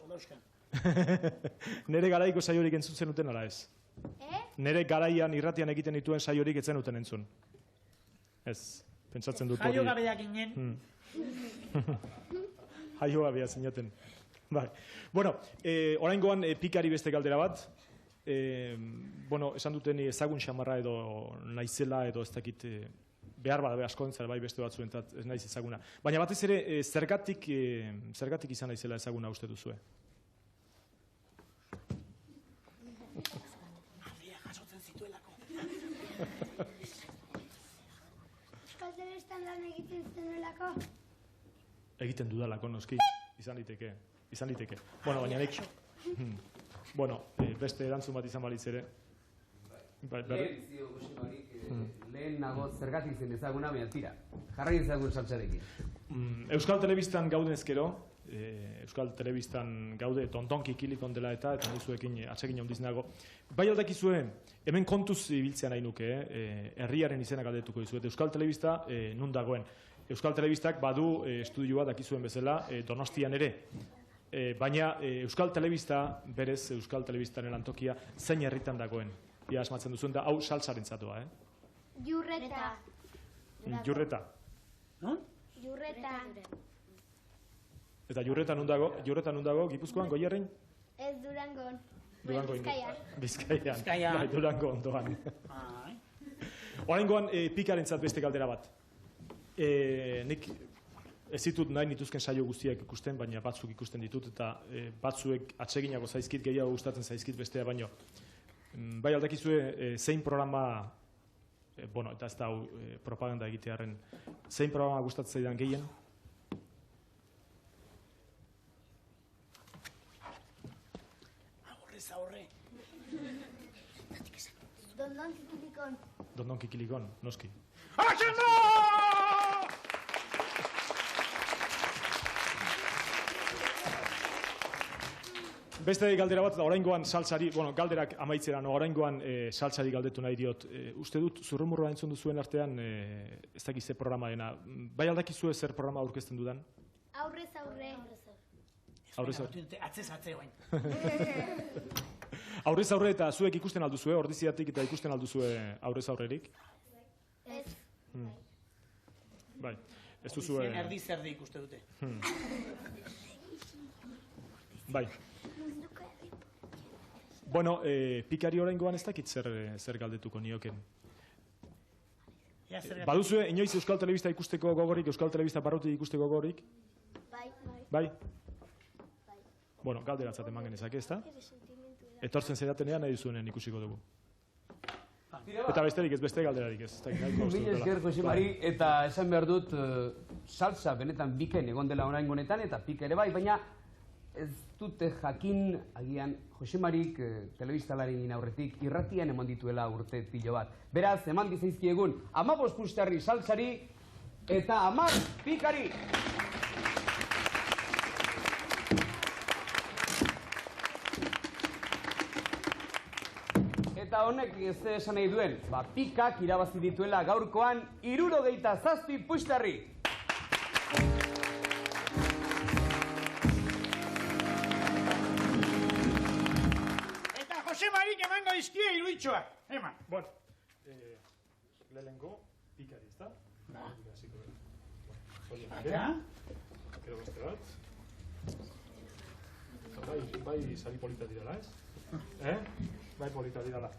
saiorik entzuten duten ala ez? Nere garaian irratian egiten dituen saiorik etzen duten entzun. Ez, pentsatzen dut hori. Jaio gabeak ginen. Jaio gabea zinaten. Bai. Bueno, oraingoan Pikari beste galdera bat. Bueno, esan duten ezagun xamarra edo naizela edo ez dakit behar bada askontzara bai beste batzuentzat ez naiz ezaguna. Baina batez ere zergatik izan naizela ezaguna uste duzue? Ardia jasotzen zituelako. dudalako? Egiten dudalako, noski, izan liteke. Bueno, baina nik... Bueno, beste erantzun bat izan balitz ere. Lehen nago zergatik zen ezaguna, baina tira. Jarrai ezagun saltsarekin. Euskal Telebistan gauden ezkero, Euskal Telebistan gaude tontonki kilikon dela eta nizuekin atsegin handiz nago. Bai aldakizue, hemen kontuz ibiltzea nahi nuke, herriaren izena galdetuko dizuet. Euskal Telebista nun dagoen. Euskal Telebistak badu estudioa dakizuen bezala Donostian ere. Baina Euskal Telebista, berez Euskal Telebistaren lantokia, zein herritan dagoen. Ia asmatzen duzuen da, hau saltzaren zatua, Jurreta. Jurreta. Non? Jurreta. Eta Jurreta nun dago, Gipuzkoan, Goierrin? Ez Durangon. Durango Bizkaian. Bizkaian. Bai, Durango ondoan. Ai. Oraingoan pikarentzat beste galdera bat. Nik ez ditut nahi nituzken saio guztiak ikusten, baina batzuk ikusten ditut, eta batzuek atseginago zaizkit, gehiago gustatzen zaizkit bestea baino. Bai aldakizue, zein programa, bueno, eta ez da propaganda egitearen, zein programa gustatzen zaidan gehien? Aurrez aurre. Dondon kikilikon, noski. Abaxendo! Beste galdera bat, oraingoan saltsari, bueno, galderak amaitzeran, oraingoan saltsari galdetu nahi diot. Uste dut, zurrumurroa entzun duzuen artean, ez dakiz ze programa dena. Bai aldakizue zer programa aurkezten dudan? Aurrez aurre. Aurrez aurre. Atzez atze bain. Aurrez aurre eta zuek ikusten alduzue, ordiziatik eta ikusten alduzue aurrez aurrerik? Ez. Bai, ez duzue... Erdi zerdi ikuste dute. Bai. Bueno, pikari oraingoan ez dakit zer galdetuko nioken. Baduzue, inoiz Euskal Telebista ikusteko gogorik, Euskal Telebista barruti ikusteko gogorik? Bai? Bueno, galderatzat eman genezake, ez da? Etortzen zeratenean nahi duzuenen ikusiko dugu. Eta besterik ez, beste galderarik ez. Mila esker, Jose Mari, eta esan behar dut, salsa benetan biken egon dela oraingo honetan, eta pik ere bai, baina ez dute jakin, agian, Jose Marik telebistalaren aurretik irratian eman dituela urte pilo bat. Beraz, eman dizaizkiegun 15 pusterri salsari eta 10 pikari! Eta honek ez esan nahi duen, pikak irabazi dituela gaurkoan 67 pusterri! Jose Marik emango izkia iruditxoak. Eman. Bueno, lehenengo pikari, ez da? Eta? Gero beste bat. Bai sari polita dirala, ez? Bai polita dirala.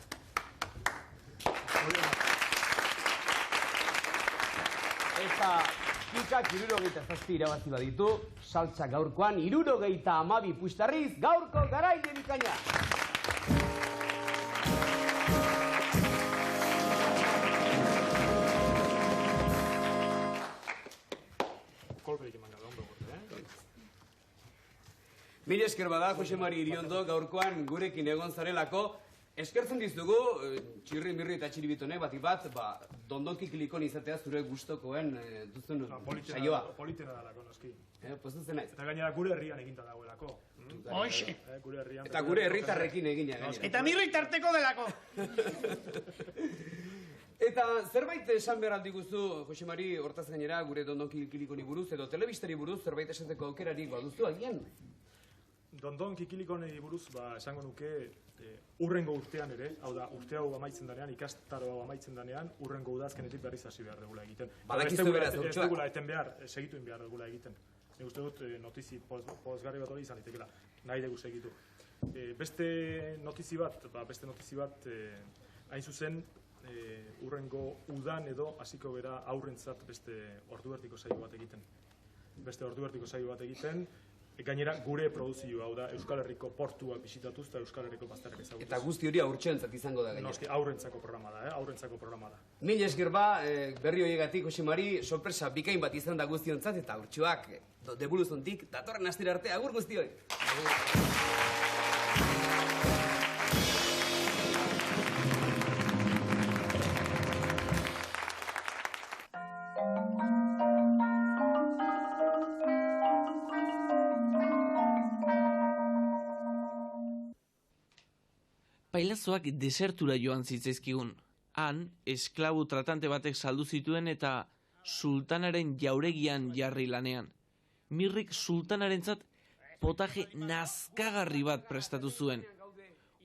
Eta pikak 67 irabazi baditu, saltza gaurkoan 72 pusterriz gaurko garaile bikaina. Mila esker bada, Jose Mari Iriondo, gaurkoan gurekin egon zarelako. Eskertzen dizugu, txirri mirri eta txiribitonek bat, dondonki kilikon izatea zure gustokoen duzun saioa. Politena dalako, noski. Postuzen naiz. Eta gainera gure herrian eginda dagoelako. Hoxe. Eta gure herritarrekin egina gainera. Eta mirri tarteko delako. Eta zerbait esan behar aldi guztu, Jose Mari, hortaz gainera, gure dondonki kilikoni buruz, edo telebistari buruz, zerbait esateko aukerarik baduzu agian? Dondon Kikilikoni buruz, esango nuke, urrengo urtean ere, hau da, urte hau amaitzen danean, ikastaro hau amaitzen danean, urrengo udazkenetik berriz hasi behar dugula egiten. Badakizu beraz, ez dugula eten behar, segitu behar dugula egiten. Nik uste dut, notizi pozgarri bat hori izan itekela, nahi dugu segitu. Beste notizi bat, hain zuzen, urrengo udan edo hasiko bera aurrentzat beste orduertiko saio bat egiten. Gainera, gure produzio hau da Euskal Herriko portua bisitatuz eta Euskal Herriko bazterrak ezagutuz. Eta guzti hori haurtxoentzat izango da gainera. Noski, aurrentzako programa da, aurrentzako programa da. Mil esker ba, berri horiegatik, Josemari, sorpresa bikain bat izan da guztiontzat, eta haurtxoak debuluzontik datorren astera arte, agur guztioi! Pailazoak desertura joan zitzaizkigun. Han, esklabu tratante batek saldu zituen eta sultanaren jauregian jarri lanean. Mirrik sultanarentzat potaje nazkagarri bat prestatu zuen.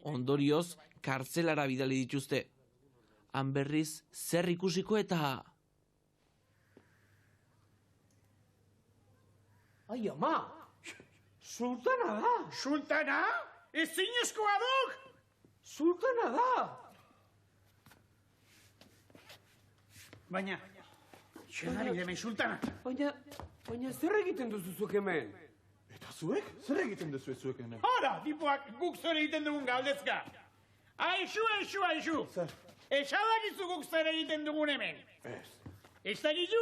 Ondorioz, kartzelara bidali dituzte. Han berriz, zer ikusiko eta... Ai, ama! Sultana da! Sultana? Ezinezkoa duk! Sultana da! Baina, txenari demen sultana. Baina zer egiten duzuzuk hemen? Eta zuek? Zer egiten duzu zuek hemen? Hora, tipuak guk zer egiten dugun galdezka. Aixu. Zer? Esadakizu guk zer egiten dugun hemen. Ez. Ez dakizu,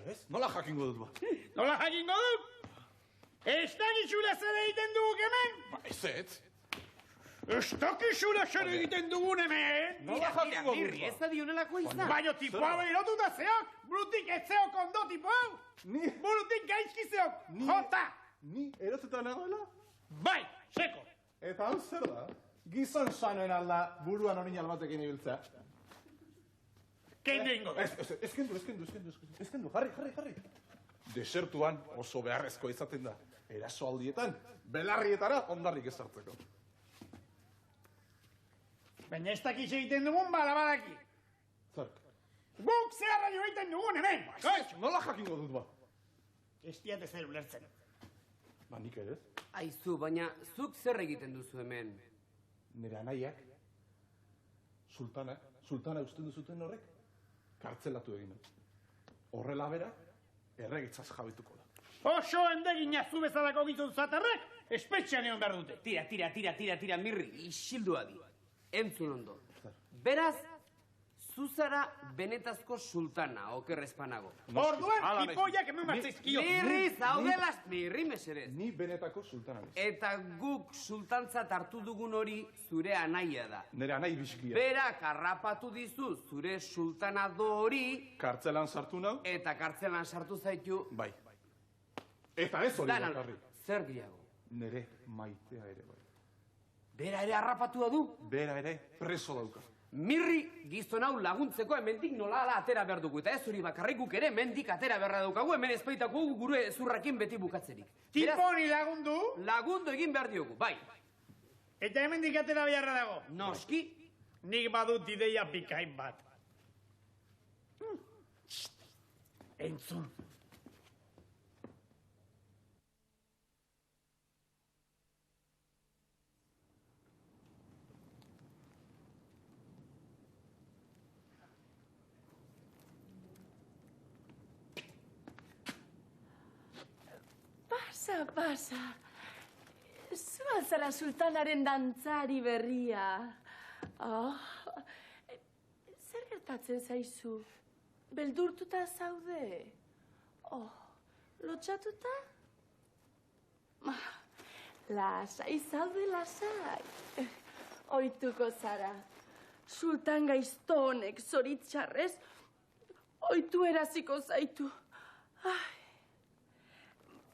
Ez? Nola jakingo dut ba? Nola jakingo dut? Ez dakizula zer egiten duguk hemen? Ba, ez. Ez dakizula zer egiten dugun hemen? Nola jakingo dut Mirri, ba? ez da dionelako izan. Baina tipo hau erotu da zeok, burutik ez zeok ondo tipo hau. Ni? Burutik gaizki zeok, Ni? jota. Ni erotuta nagoela? Bai, seko. Eta hau zer da? Gizon sanoen alda buruan orinal batekin ibiltzea. Kendu ingo. Ez kendu, jarri. Desertuan oso beharrezko izaten da. Eraso aldietan, belarrietara ondarrik ezartzeko. Baina ez dakiz egiten dugun badaki. Zerk? Guk zeharra jo egiten dugun hemen. Ez, nola jakingo dut ba? Ez diate zer ulertzen. Ba, nik ere. Aizu, baina zuk zer egiten duzu hemen? Nire anaiak, sultana usten duzuten horrek, kartzelatu egin dut. Horrela bera, erregitzaz jabituko da. Oso endegina zu bezalako gizon zatarrek, espetxean egon behar dute. Tira, Mirri, isildu adi. Entzun ondo. Beraz, zu zara benetazko sultana, okerrezpanago. Orduan, tipoiak hemen batzaizkio. Mirri, zaudelaz, Mirri meserez. Ni benetako sultana naiz. Eta guk sultantzat hartu dugun hori zure anaia da. Nire anai bizkia. Berak harrapatu dizu zure sultanado hori, Kartzelan sartu nau? eta kartzelan sartu zaitu. Bai. Eta ez hori Dana, bakarrik. zer gehiago? Nire maitea ere bai. Bera ere harrapatua du. Bera ere preso dauka. Mirri gizon hau laguntzeko hemendik nola ala atera behar dugu. Eta ez hori bakarrik guk ere hemendik atera beharra daukagu, hemen ezpaitako gure zurrakin beti bukatzerik. Tipo hori lagundu, Lagundu egin behar diogu, bai. eta hemendik atera beharra dago. Noski, Nik badut ideia bikain bat. Entzun. Pasa. Zu zara sultanaren dantzari berria. Zer gertatzen zaizu? Beldurtuta zaude? Lotxatuta? Lasai zaude, lasai. Oituko zara. Sultan gaizto honek zoritxarrez, oitu eraziko zaitu.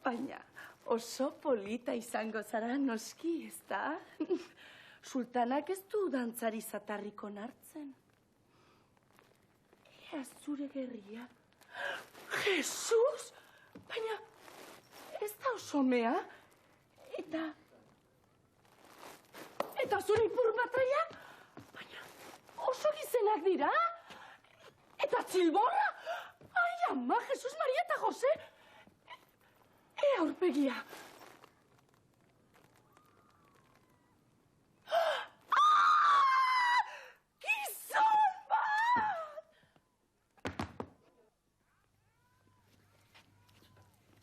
Baina oso polita izango zara noski, ezta? Sultanak ez du dantzari zatarriko nartzen. Ea zure gerria. Jesus! Baina ez da oso mea? Eta zure ipur batraia? Baina oso gizenak dira? Eta txilborra? Ai, ama, Jesus, Maria eta Jose! Ea aurpegia. Gizon bat!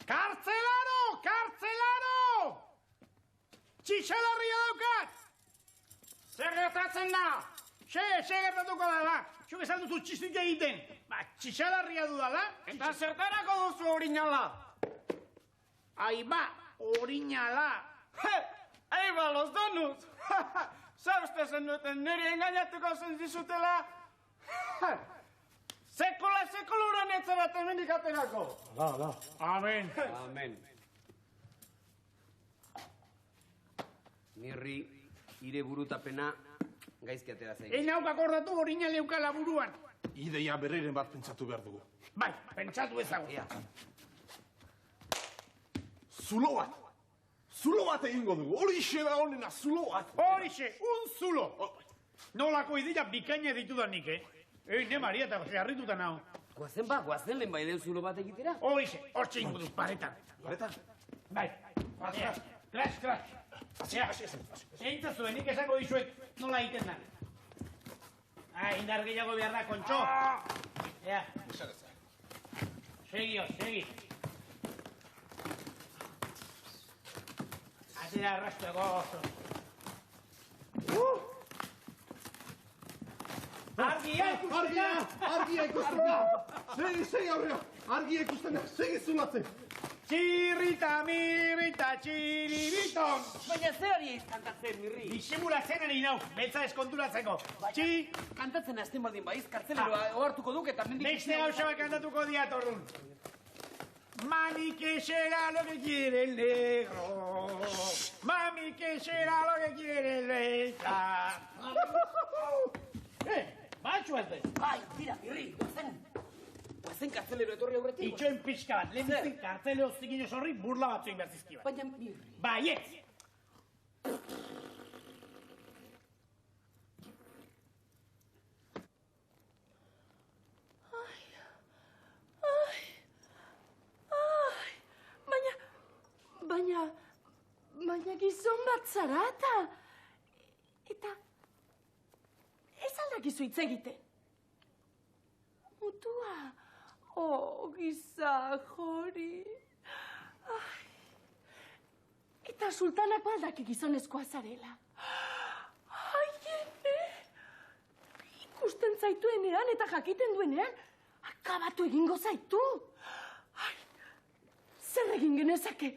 Kartzelaro! Txitxalarria daukat! Zer gertatzen da? Zer gertatuko dala? Zuk esan duzu txistik egiten. Txitxalarria dudala? Eta zertarako duzu orinala? Aiba, orinala. Aiba, los donuts! Zer uste zen duten niri engainatuko zen dizutela? Sekula uran etzeraten mendik aterako. Hala. Amen. Amen. Mirri, ire burutapena gaizki atera zain. Nauk akordatu orina leukala buruan. Ideia berriren bat pentsatu behar dugu. Bai, pentsatu ezagun. Zulo bat! Zulo bat egingo dugu, horixe da honena, zulo bat! Horixe, un zulo! Nolako ideia bikaina ditudanik, ne Maria, eta harrituta naho. Guazen lehen bai den zulo bat egitera? Horixe, hortxe ingo duz, paretan. Paretan? Bai, kras. Eintza zuen, nik esango dizuet nola egiten da. Indar gehiago behar da, kontxo. Segi. Atera arrastu egozo. Argia ikusten da! Segi aurrera! Argia ikusten da, segi zulatzen! Txirrita, mirrita, txiribiton! Baina zer ari kantatzen, Mirri? Disimulatzen ari nau, betza eskonturatzeko. Kantatzen azten baldin baiz, kartzelero ohartuko duk eta mendik... Beste gauza bat kantatuko diatorrun. Mami, que será lo que quiere el negro. Mami, que será lo que quiere el beta. Batxuazte. Bai, tira, Mirri, guazen kartzelero etorri aurretik. Itxoen pixka bat, lehenbiztik kartzelero zikin horri burla batzuin behar zizkibat. Baina, Mirri... Baietz! Baina gizon bat zara eta ez aldakizu hitz egiten. Mutua, giza jori. Eta sultanako aldaki gizonezkoa zarela. Ikusten zaituenean eta jakiten duenean, akabatu egingo zaitu. Zer egin genezake?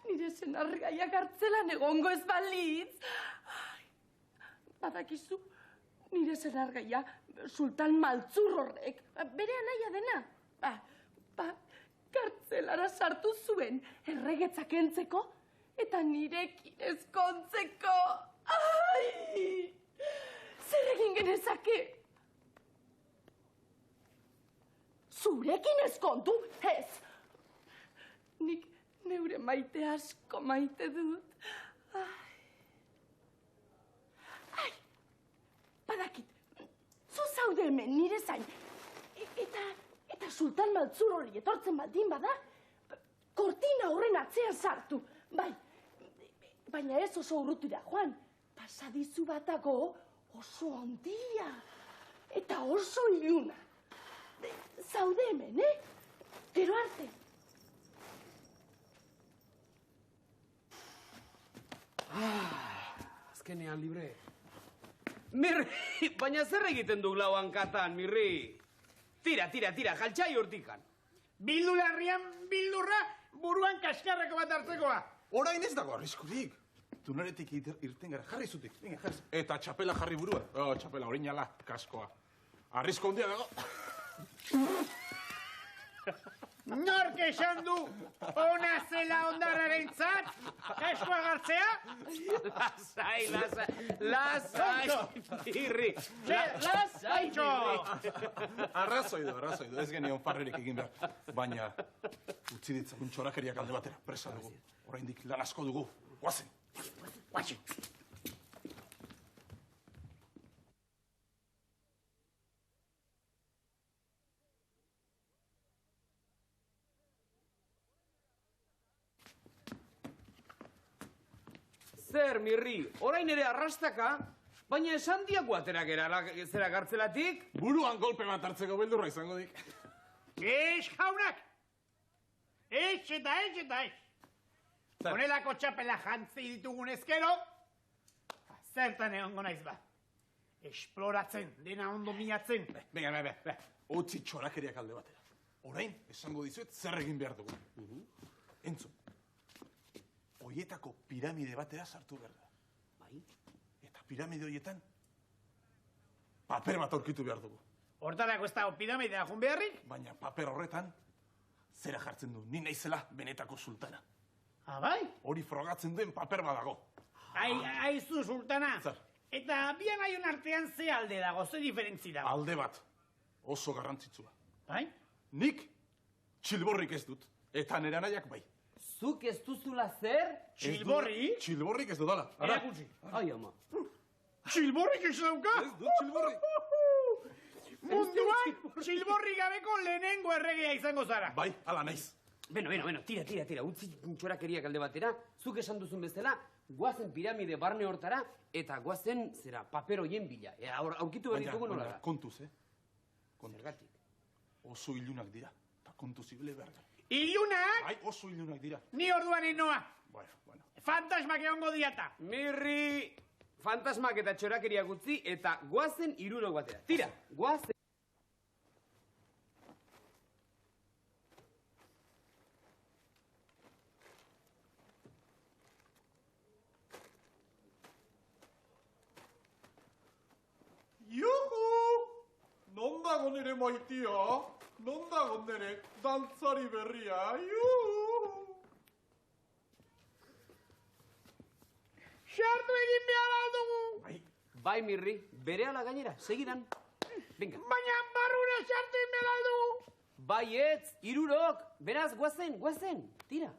Nire senargaia kartzelan egongo ez balitz. Badakizu, nire senargaia sultan maltzur horrek, bere anaia dena. Kartzelara sartu zuen erregetzak entzeko eta nirekin ezkontzeko. Zer egin genezake? Zurekin ezkontu? Ez! Nik neure maite asko maite dut. Badakit, zu zaude hemen nire zain. Eta sultan maltzur hori etortzen baldin bada, kortina horren atzean sartu. Bai, baina ez oso urrutura, Juan. Pasadizu batago oso handia eta oso iluna. Zaude hemen, Gero arte. Azkenean libre. Mirri, baina zer egiten du lau hankatan, Mirri? Tira, jaltxai hortikan. Bildularrian bildurra buruan kaskarrako bat hartzekoa. Orain ez dago arriskurik. Tuneretik irten gara, jarri zutik. Eta txapela jarri burua. Txapela orinala, kaskoa. Arrizko handia dago. Nork esan du ona zela ondarraren zat? Kaskoa gartzea? Lasai, Mirri. Lasai, Arrazoi du, ez genion farrerik egin behar. Baina, utzi ditzagun txorakeriak alde batera, presa dugu. Oraindik lan asko dugu, guazen. Zer, Mirri, orain ere arrastaka, baina esan diago aterak zera gartzelatik? Buruan golpe bat hartzeko beldurra izango dik. Ez, jaunak! Ez eta ez. Honelako txapela jantzi ditugun ezkero, zertan egongo naiz ba. Esploratzen, dena ondo miatzen. Venga, utzi txorakeriak alde batera. Orain, esango dizuet zer egin behar dugu. Entzun, hoietako piramide batera sartu behar da. Bai? Eta piramide horietan, paper bat aurkitu behar dugu. Hortarako ez dago piramidea jun beharrik? Baina paper horretan, zera jartzen du, ni naizela benetako sultana. Bai? Hori frogatzen duen paper badago. Aizu sultana. Zer? Eta bian aion artean ze alde dago, ze diferentzi dago. Alde bat, oso garrantzitsua. Bai? Nik txilborrik ez dut, eta nire anaiak bai. Zuk ez duzula zer? Txilborri? Txilborrik ez dudala. Erakutsi. Ai, ama. Txilborrik ez dauka? Ez dut txilborrik. Munduan, txilborri gabeko lehenengo erregea izango zara. Bai, ala naiz. Beno, tira, utzi txorakeriak alde batera, zuk esan duzun bezala, guazen piramide barne hortara, eta guazen, paper hoien bila. Aurkitu behar ditugu nola da. Kontuz, Zergatik. Oso ilunak dira, eta kontuz ibile behar da. Ilunak? Bai, oso ilunak dira. Ni orduan inoa. Bueno. Fantasmak egongo diata. Mirri, fantasmak eta txorakeriak utzi, eta guazen irunok batera. Tira, guazen. Juhu! Non dago nire maitia? Non dago nire dantzari berria? Juhu! Sartu egin behar aldugu. Bai, Mirri, berehala gainera, segidan. Venga. Baina barrura sartu egin behar aldugu. Baietz, irurok, beraz, guazen, tira.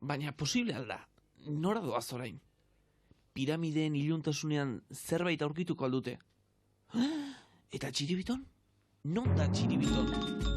Baina posible alda, nora doaz orain? Piramideen iluntasunean zerbait aurkituko aldute. Eta txiribiton? Non da txiribiton?